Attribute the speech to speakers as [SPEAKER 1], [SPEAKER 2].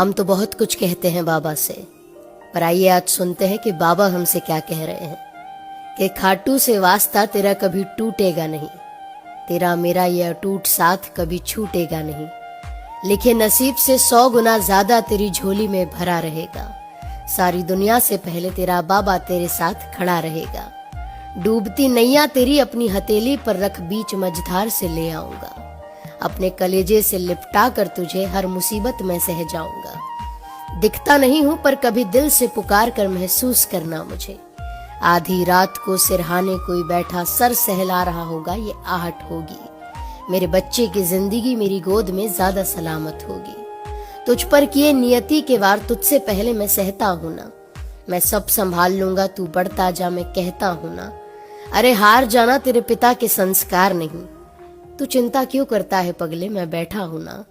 [SPEAKER 1] हम तो बहुत कुछ कहते हैं बाबा से, पर आइए आज सुनते हैं कि बाबा हमसे क्या कह रहे हैं। कि खाटू से वास्ता तेरा कभी टूटेगा नहीं, तेरा मेरा यह अटूट साथ कभी छूटेगा नहीं। लिखे नसीब से 100 गुना ज्यादा तेरी झोली में भरा रहेगा। सारी दुनिया से पहले तेरा बाबा तेरे साथ खड़ा रहेगा। डूबती नैया तेरी अपनी हथेली पर रख, बीच मझधार से ले आऊंगा। अपने कलेजे से लिपटा कर तुझे हर मुसीबत में सह जाऊंगा। दिखता नहीं हूं पर कभी दिल से पुकार कर महसूस करना मुझे। आधी रात को सिरहाने कोई बैठा सर सहला रहा होगा, ये आहट होगी। मेरे बच्चे की जिंदगी मेरी गोद में ज्यादा सलामत होगी। तुझ पर किए नियति के वार तुझसे पहले मैं सहता हूं ना। मैं सब संभाल लूंगा, तू बढ़ता जा, मैं कहता हूं ना। अरे हार जाना तेरे पिता के संस्कार नहीं। तू चिंता क्यों करता है पगले, मैं बैठा हूं ना।